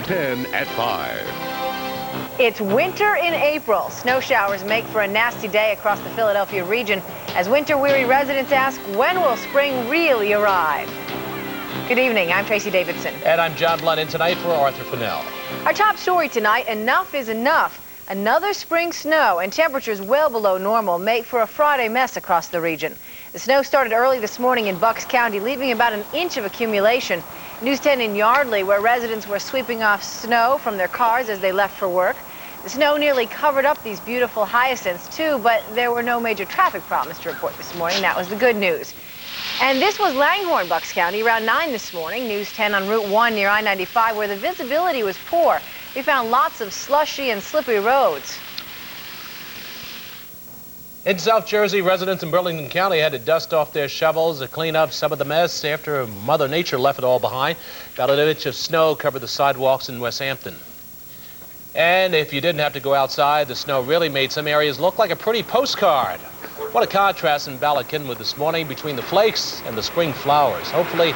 NBC10 at 5. It's winter in April. Snow showers make for a nasty day across the Philadelphia region as winter-weary residents ask, when will spring really arrive? Good evening, I'm Tracy Davidson. And I'm John Blunt, in tonight for Arthur Fennell. Our top story tonight, enough is enough. Another spring snow and temperatures well below normal make for a Friday mess across the region. The snow started early this morning in Bucks County, leaving about an inch of accumulation. News 10 in Yardley, where residents were sweeping off snow from their cars as they left for work. The snow nearly covered up these beautiful hyacinths too, but there were no major traffic problems to report this morning. That was the good news. And this was Langhorne, Bucks County, around 9 this morning. News 10 on Route 1 near I-95, where the visibility was poor. We found lots of slushy and slippery roads. In South Jersey, residents in Burlington County had to dust off their shovels to clean up some of the mess after Mother Nature left it all behind. About an inch of snow covered the sidewalks in West Hampton. And if you didn't have to go outside, the snow really made some areas look like a pretty postcard. What a contrast in Ballackinwood this morning between the flakes and the spring flowers. Hopefully,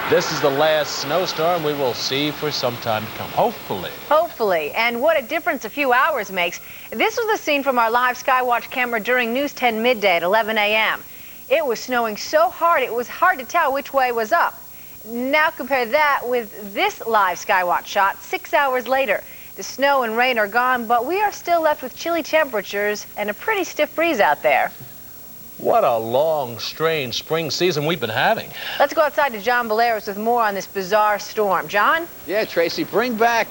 this is the last snowstorm we will see for some time to come. Hopefully. Hopefully. And what a difference a few hours makes. This was the scene from our live Skywatch camera during News 10 midday at 11 a.m. It was snowing so hard it was hard to tell which way was up. Now compare that with this live Skywatch shot 6 hours later. The snow and rain are gone, but we are still left with chilly temperatures and a pretty stiff breeze out there. What a long, strange spring season we've been having. Let's go outside to John Baleros with more on this bizarre storm. John? Yeah, Tracy, bring back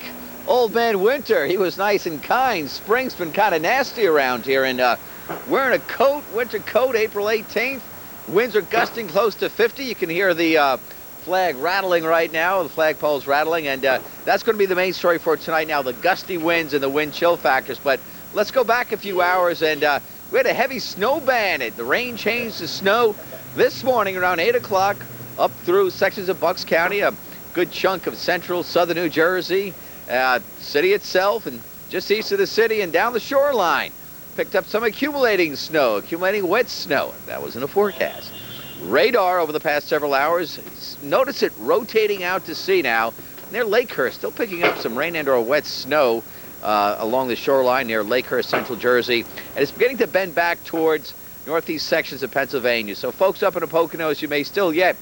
Old Man Winter. He was nice and kind. Spring's been kind of nasty around here, and wearing a coat, winter coat, April 18th. Winds are gusting close to 50. You can hear the flag rattling right now. The flagpole's rattling, and that's going to be the main story for tonight now, the gusty winds and the wind chill factors. But let's go back a few hours, and we had a heavy snow ban. The rain changed to snow this morning around 8 o'clock up through sections of Bucks County, a good chunk of central southern New Jersey, city itself, and just east of the city and down the shoreline. Picked up some accumulating snow, accumulating wet snow. That was in the forecast. Radar over the past several hours, notice it rotating out to sea now near Lakehurst, still picking up some rain and/or wet snow along the shoreline near Lakehurst, central Jersey, and it's beginning to bend back towards northeast sections of Pennsylvania. So folks up in the Poconos, you may still yet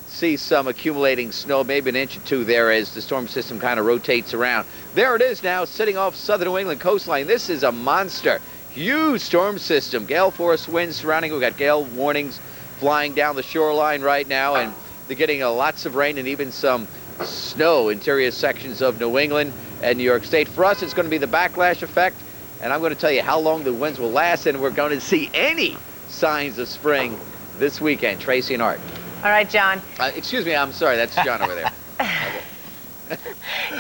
see some accumulating snow, maybe an inch or two there as the storm system kind of rotates around. There it is now, sitting off southern New England coastline. This is a monster, huge storm system. Gale force winds surrounding. We've got gale warnings flying down the shoreline right now, and they're getting lots of rain and even some snow interior sections of New England and New York State. For us, it's going to be the backlash effect, and I'm going to tell you how long the winds will last, and we're going to see any signs of spring this weekend. Tracy and Art. All right, John. Excuse me, I'm sorry, that's John over there.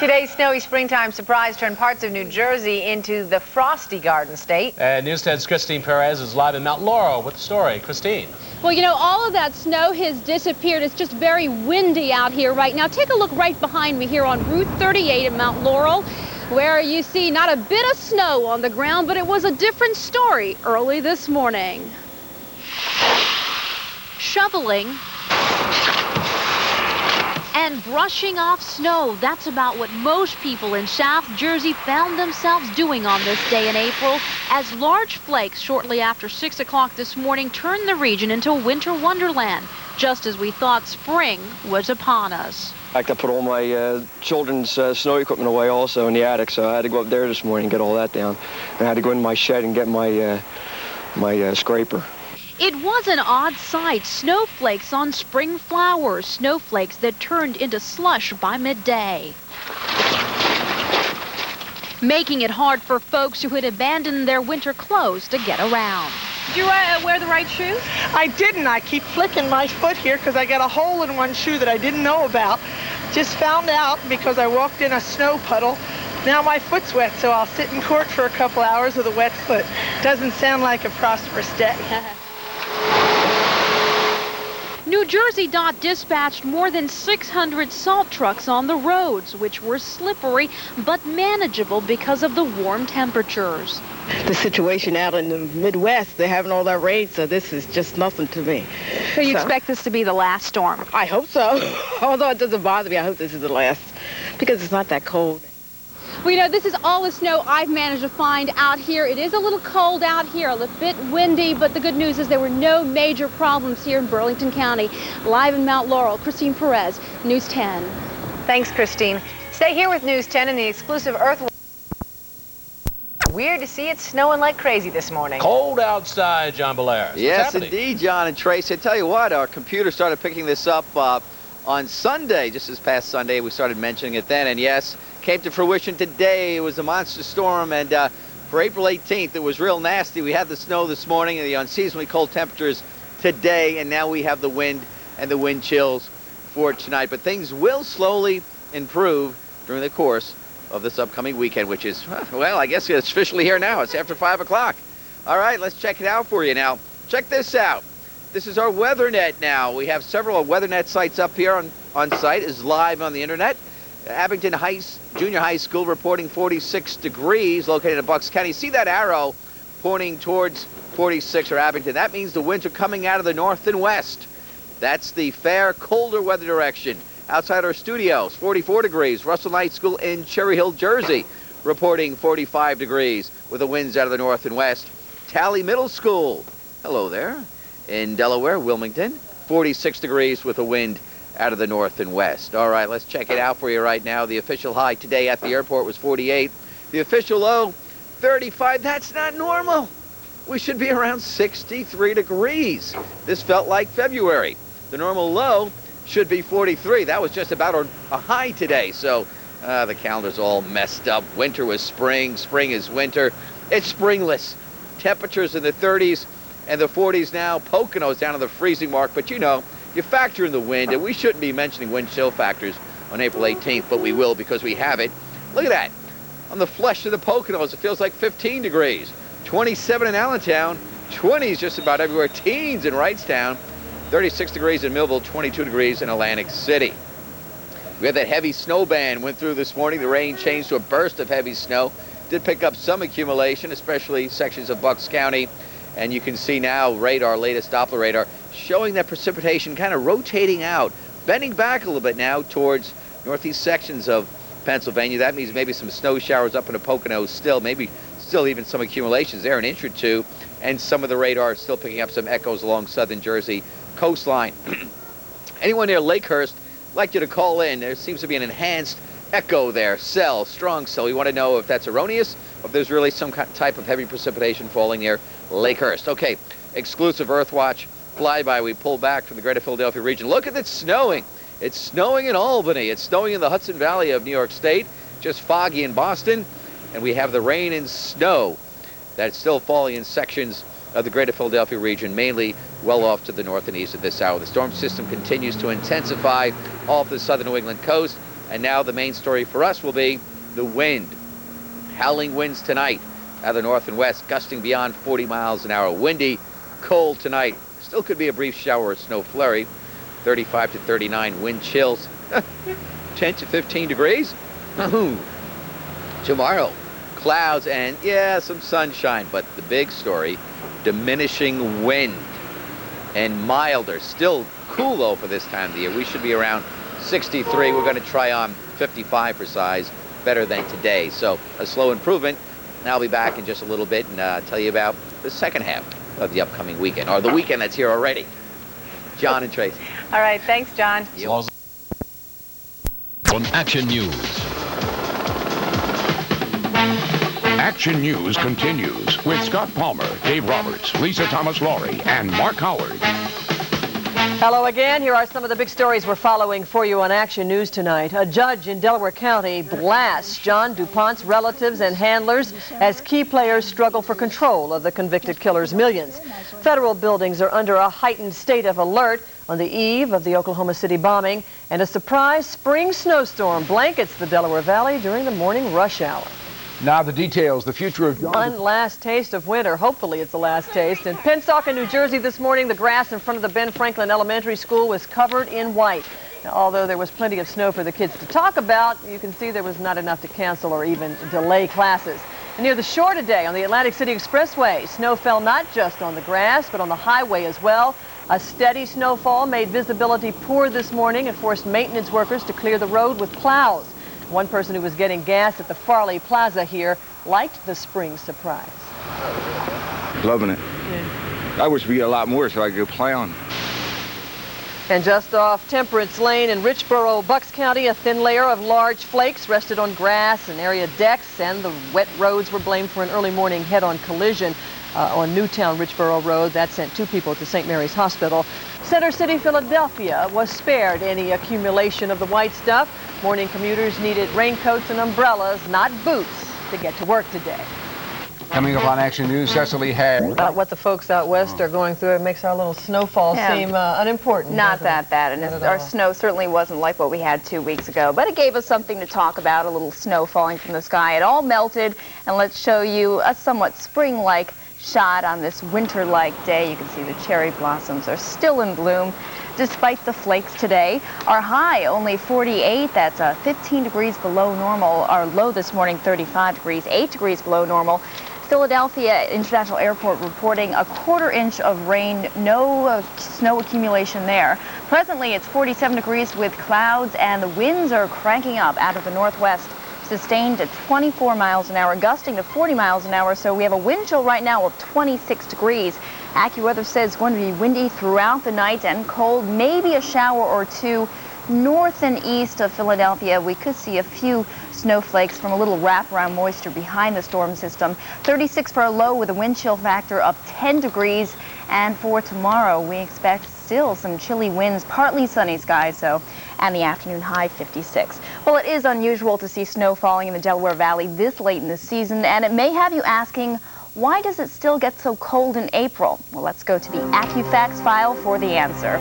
Today's snowy springtime surprise turned parts of New Jersey into the frosty Garden State. And News 10's Christine Perez is live in Mount Laurel with the story. Christine. Well, you know, all of that snow has disappeared. It's just very windy out here right now. Take a look right behind me here on Route 38 in Mount Laurel, where you see not a bit of snow on the ground, but it was a different story early this morning. Shoveling and brushing off snow. That's about what most people in South Jersey found themselves doing on this day in April, as large flakes shortly after 6 o'clock this morning turned the region into a winter wonderland, just as we thought spring was upon us. In fact, I put all my children's snow equipment away also in the attic, so I had to go up there this morning and get all that down. And I had to go in my shed and get my, my scraper. It was an odd sight, snowflakes on spring flowers, snowflakes that turned into slush by midday, making it hard for folks who had abandoned their winter clothes to get around. Did you wear the right shoes? I didn't. I keep flicking my foot here because I got a hole in one shoe that I didn't know about. Just found out because I walked in a snow puddle. Now my foot's wet, so I'll sit in court for a couple hours with a wet foot. Doesn't sound like a prosperous day. New Jersey DOT dispatched more than 600 salt trucks on the roads, which were slippery but manageable because of the warm temperatures. The situation out in the Midwest, they're having all that rain, so this is just nothing to me. So you expect this to be the last storm? I hope so. Although it doesn't bother me, I hope this is the last, because it's not that cold. Well, you know, this is all the snow I've managed to find out here. It is a little cold out here, a little bit windy, but the good news is there were no major problems here in Burlington County. Live in Mount Laurel, Christine Perez, News 10. Thanks, Christine. Stay here with News 10 and the exclusive Earth. Weird to see it snowing like crazy this morning. Cold outside, John Belair. Yes, indeed, John and Tracy. I tell you what, our computer started picking this up on Sunday, just this past Sunday. We started mentioning it then, and yes, came to fruition today. It was a monster storm, and for April 18th, it was real nasty. We had the snow this morning and the unseasonably cold temperatures today, and now we have the wind and the wind chills for tonight. But things will slowly improve during the course of this upcoming weekend, which is, well, I guess it's officially here now. It's after 5 o'clock. All right, let's check it out for you now. Check this out. This is our WeatherNet now. We have several WeatherNet sites up here on site. Is live on the internet. Abington Junior High School reporting 46 degrees, located in Bucks County. See that arrow pointing towards 46 or Abington? That means the winds are coming out of the north and west. That's the fair, colder weather direction. Outside our studios, 44 degrees. Russell Knight School in Cherry Hill, Jersey, reporting 45 degrees with the winds out of the north and west. Tally Middle School, hello there, in Delaware, Wilmington, 46 degrees with a wind out of the north and west. All right, let's check it out for you right now. The official high today at the airport was 48. The official low, 35. That's not normal. We should be around 63 degrees. This felt like February. The normal low should be 43. That was just about a high today. So the calendar's all messed up. Winter was spring. Spring is winter. It's springless. Temperatures in the 30s and the 40s now. Pocono's down to the freezing mark. But you know, you factor in the wind, and we shouldn't be mentioning wind chill factors on April 18th, but we will because we have it. Look at that. On the flesh of the Poconos, it feels like 15 degrees. 27 in Allentown. 20s just about everywhere. Teens in Wrightstown. 36 degrees in Millville. 22 degrees in Atlantic City. We had that heavy snow band went through this morning. The rain changed to a burst of heavy snow. Did pick up some accumulation, especially sections of Bucks County. And you can see now radar, latest Doppler radar, showing that precipitation kind of rotating out, bending back a little bit now towards northeast sections of Pennsylvania. That means maybe some snow showers up in the Poconos still, maybe still even some accumulations there, an inch or two, and some of the radar is still picking up some echoes along southern Jersey coastline. Anyone near Lakehurst, I'd like you to call in. There seems to be an enhanced echo there, strong cell. We want to know if that's erroneous or if there's really some type of heavy precipitation falling near Lakehurst. Okay, exclusive Earth Watch flyby. We pull back from the greater Philadelphia region. Look at it snowing. It's snowing in Albany. It's snowing in the Hudson Valley of New York State. Just foggy in Boston. And we have the rain and snow that's still falling in sections of the greater Philadelphia region, mainly well off to the north and east of this hour. The storm system continues to intensify off the southern New England coast. And now the main story for us will be the wind. Howling winds tonight out of the north and west, gusting beyond 40 miles an hour. Windy, cold tonight. Still could be a brief shower or snow flurry. 35 to 39 wind chills. 10 to 15 degrees. Tomorrow, clouds and, yeah, some sunshine. But the big story, diminishing wind and milder. Still cool, though, for this time of the year. We should be around 63. We're going to try on 55 for size, better than today. So a slow improvement. Now I'll be back in just a little bit and tell you about the second half of the upcoming weekend, or the weekend that's here already. John and Tracy. All right, thanks, John. On Action News. Action News continues with Scott Palmer, Dave Roberts, Lisa Thomas-Laurie, and Mark Howard. Hello again. Here are some of the big stories we're following for you on Action News tonight. A judge in Delaware County blasts John DuPont's relatives and handlers as key players struggle for control of the convicted killer's millions. Federal buildings are under a heightened state of alert on the eve of the Oklahoma City bombing, and a surprise spring snowstorm blankets the Delaware Valley during the morning rush hour. Now the details, the future of One last taste of winter. Hopefully it's the last taste. In Pensacola, New Jersey this morning, the grass in front of the Ben Franklin Elementary School was covered in white. Now, although there was plenty of snow for the kids to talk about, you can see there was not enough to cancel or even delay classes. And near the shore today on the Atlantic City Expressway, snow fell not just on the grass, but on the highway as well. A steady snowfall made visibility poor this morning and forced maintenance workers to clear the road with plows. One person who was getting gas at the Farley Plaza here liked the spring surprise. Loving it. Yeah. I wish we get a lot more so I could go plowing. And just off Temperance Lane in Richboro, Bucks County, a thin layer of large flakes rested on grass and area decks, and the wet roads were blamed for an early morning head-on collision on Newtown Richboro Road. That sent 2 people to St. Mary's Hospital. Center City, Philadelphia was spared any accumulation of the white stuff. Morning commuters needed raincoats and umbrellas, not boots, to get to work today. Coming up on Action News, Cecily had... what the folks out west are going through, it makes our little snowfall seem unimportant. Not that bad, and our snow certainly wasn't like what we had 2 weeks ago, but it gave us something to talk about, a little snow falling from the sky. It all melted, and let's show you a somewhat spring-like shot on this winter-like day. You can see the cherry blossoms are still in bloom. Despite the flakes today, our high only 48, that's 15 degrees below normal. Our low this morning 35 degrees, 8 degrees below normal. Philadelphia International Airport reporting a 1/4 inch of rain, no snow accumulation there. Presently it's 47 degrees with clouds, and the winds are cranking up out of the northwest, sustained at 24 miles an hour, gusting to 40 miles an hour. So we have a wind chill right now of 26 degrees. AccuWeather says it's going to be windy throughout the night and cold, maybe a shower or two north and east of Philadelphia. We could see a few snowflakes from a little wraparound moisture behind the storm system. 36 for a low with a wind chill factor of 10 degrees. And for tomorrow, we expect still some chilly winds, partly sunny skies, so, and the afternoon high 56. Well, it is unusual to see snow falling in the Delaware Valley this late in the season, and it may have you asking, why does it still get so cold in April? Well, let's go to the AccuFacts file for the answer.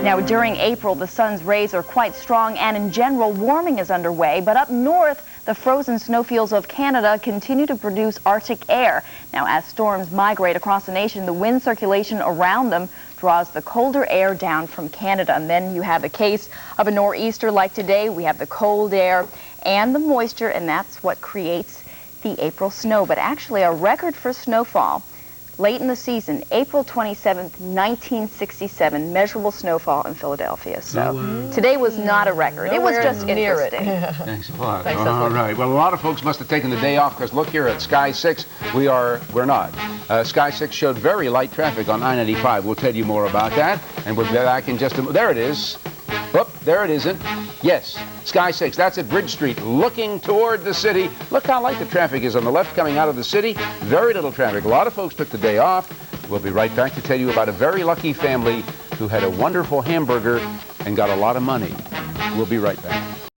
Now, during April, the sun's rays are quite strong, and in general, warming is underway. But up north, the frozen snowfields of Canada continue to produce Arctic air. Now, as storms migrate across the nation, the wind circulation around them draws the colder air down from Canada. And then you have a case of a nor'easter like today. We have the cold air and the moisture, and that's what creates the April snow. But actually, a record for snowfall late in the season, April 27th, 1967, measurable snowfall in Philadelphia. So today was not a record. It was just interesting. Thanks a lot. All right. Well, a lot of folks must have taken the day off because look here at Sky 6, we're not. Sky 6 showed very light traffic on I-95. We'll tell you more about that, and we'll be back in just a moment. There it is. Oop, there it isn't. Yes, Sky 6, that's at Bridge Street, looking toward the city. Look how light the traffic is on the left coming out of the city. Very little traffic. A lot of folks took the day off. We'll be right back to tell you about a very lucky family who had a wonderful hamburger and got a lot of money. We'll be right back.